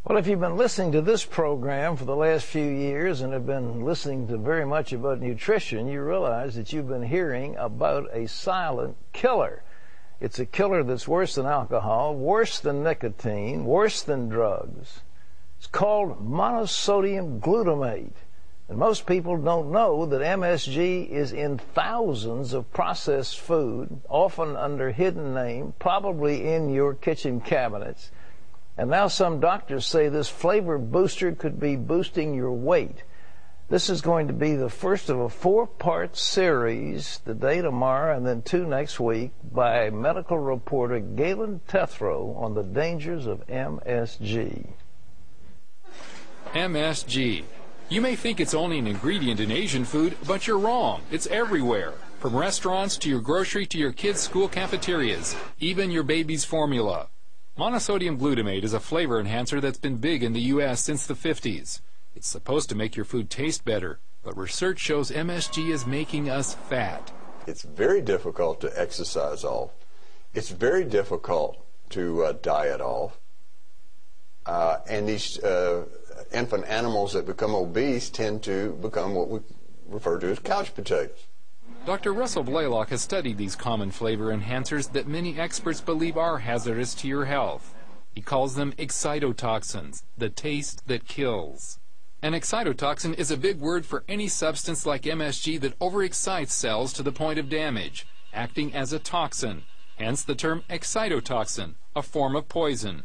Well, if you've been listening to this program for the last few years and have been listening to very much about nutrition, you realize that you've been hearing about a silent killer. It's a killer that's worse than alcohol, worse than nicotine, worse than drugs. It's called monosodium glutamate. And most people don't know that MSG is in thousands of processed food, often under hidden name, probably in your kitchen cabinets. And now some doctors say this flavor booster could be boosting your weight. This is going to be the first of a 4-part series, today, tomorrow, and then 2 next week, by medical reporter Galen Tethrow on the dangers of MSG. MSG. You may think it's only an ingredient in Asian food, but you're wrong. It's everywhere. From restaurants to your grocery to your kids' school cafeterias, even your baby's formula. Monosodium glutamate is a flavor enhancer that's been big in the U.S. since the 50s. It's supposed to make your food taste better, but research shows MSG is making us fat. It's very difficult to exercise off. It's very difficult to diet off. And these infant animals that become obese tend to become what we refer to as couch potatoes. Dr. Russell Blaylock has studied these common flavor enhancers that many experts believe are hazardous to your health. He calls them excitotoxins, the taste that kills. An excitotoxin is a big word for any substance like MSG that overexcites cells to the point of damage, acting as a toxin, hence the term excitotoxin, a form of poison.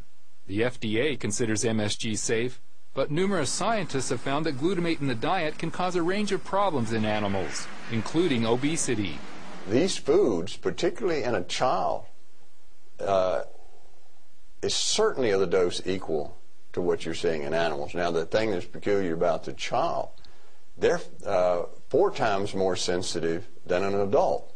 The FDA considers MSG safe, but numerous scientists have found that glutamate in the diet can cause a range of problems in animals, including obesity. These foods, particularly in a child, is certainly of the dose equal to what you're seeing in animals. Now, the thing that's peculiar about the child, they're 4 times more sensitive than an adult.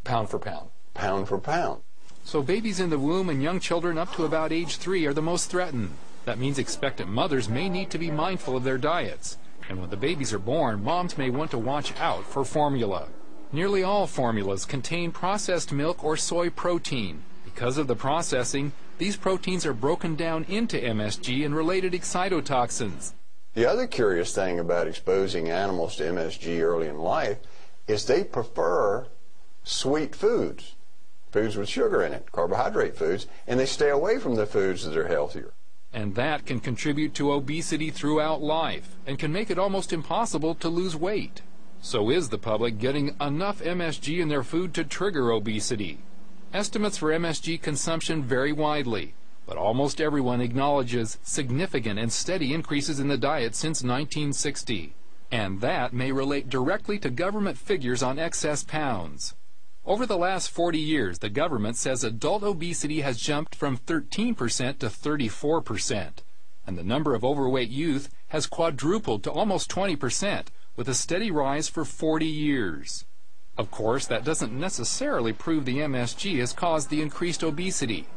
Pound for pound. Pound for pound. So babies in the womb and young children up to about age 3 are the most threatened. That means expectant mothers may need to be mindful of their diets. And when the babies are born, moms may want to watch out for formula. Nearly all formulas contain processed milk or soy protein. Because of the processing, these proteins are broken down into MSG and related excitotoxins. The other curious thing about exposing animals to MSG early in life is they prefer sweet foods, foods with sugar in it, carbohydrate foods, and they stay away from the foods that are healthier. And that can contribute to obesity throughout life and can make it almost impossible to lose weight. So is the public getting enough MSG in their food to trigger obesity? Estimates for MSG consumption vary widely, but almost everyone acknowledges significant and steady increases in the diet since 1960. And that may relate directly to government figures on excess pounds. Over the last 40 years, the government says adult obesity has jumped from 13% to 34%, and the number of overweight youth has quadrupled to almost 20%, with a steady rise for 40 years. Of course, that doesn't necessarily prove the MSG has caused the increased obesity.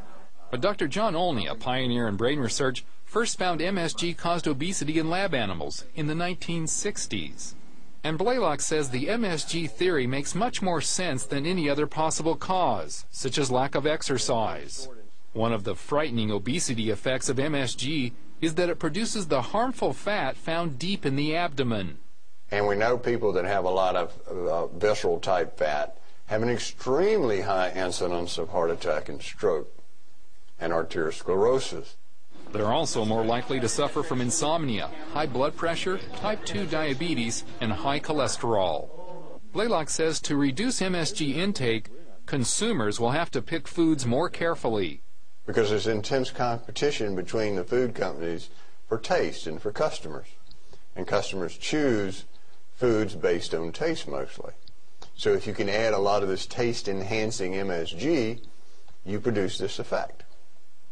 But Dr. John Olney, a pioneer in brain research, first found MSG caused obesity in lab animals in the 1960s. And Blaylock says the MSG theory makes much more sense than any other possible cause, such as lack of exercise. One of the frightening obesity effects of MSG is that it produces the harmful fat found deep in the abdomen. And we know people that have a lot of visceral type fat have an extremely high incidence of heart attack and stroke and arteriosclerosis. They're also more likely to suffer from insomnia, high blood pressure, type 2 diabetes, and high cholesterol. Blaylock says to reduce MSG intake, consumers will have to pick foods more carefully. Because there's intense competition between the food companies for taste and for customers. And customers choose foods based on taste mostly. So if you can add a lot of this taste-enhancing MSG, you produce this effect.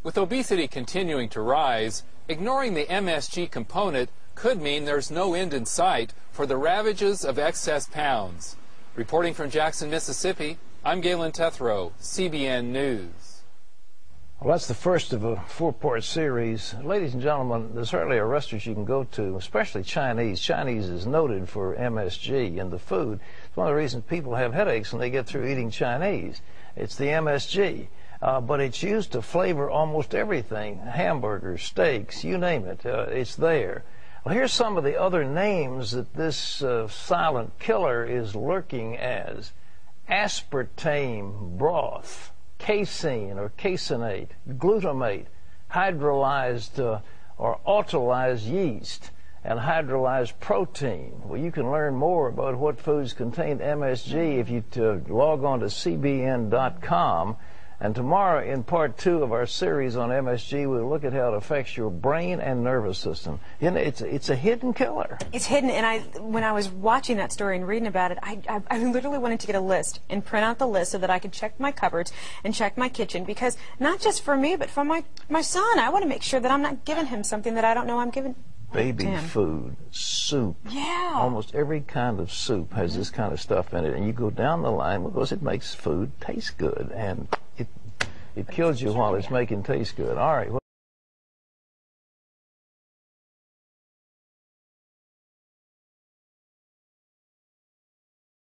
With obesity continuing to rise, ignoring the MSG component could mean there's no end in sight for the ravages of excess pounds. Reporting from Jackson, Mississippi, I'm Galen Tethrow, CBN News. Well, that's the first of a 4-part series. Ladies and gentlemen, there's hardly a restaurant you can go to, especially Chinese. Chinese is noted for MSG in the food. It's one of the reasons people have headaches when they get through eating Chinese. It's the MSG. but it's used to flavor almost everything, hamburgers, steaks, you name it, it's there. Well, here's some of the other names that this silent killer is lurking as. Aspartame broth, casein or caseinate, glutamate, hydrolyzed or autolyzed yeast, and hydrolyzed protein. Well, you can learn more about what foods contain MSG if you log on to cbn.com. And tomorrow, in part 2 of our series on MSG, we'll look at how it affects your brain and nervous system. You know, it's a hidden killer. It's hidden, and when I was watching that story and reading about it, I literally wanted to get a list and print out the list so that I could check my cupboards and check my kitchen, because not just for me, but for my son. I want to make sure that I'm not giving him something that I don't know I'm giving. Baby food, soup. Yeah. Almost every kind of soup has this kind of stuff in it. And you go down the line because it makes food taste good. And it kills you while it's making taste good. All right.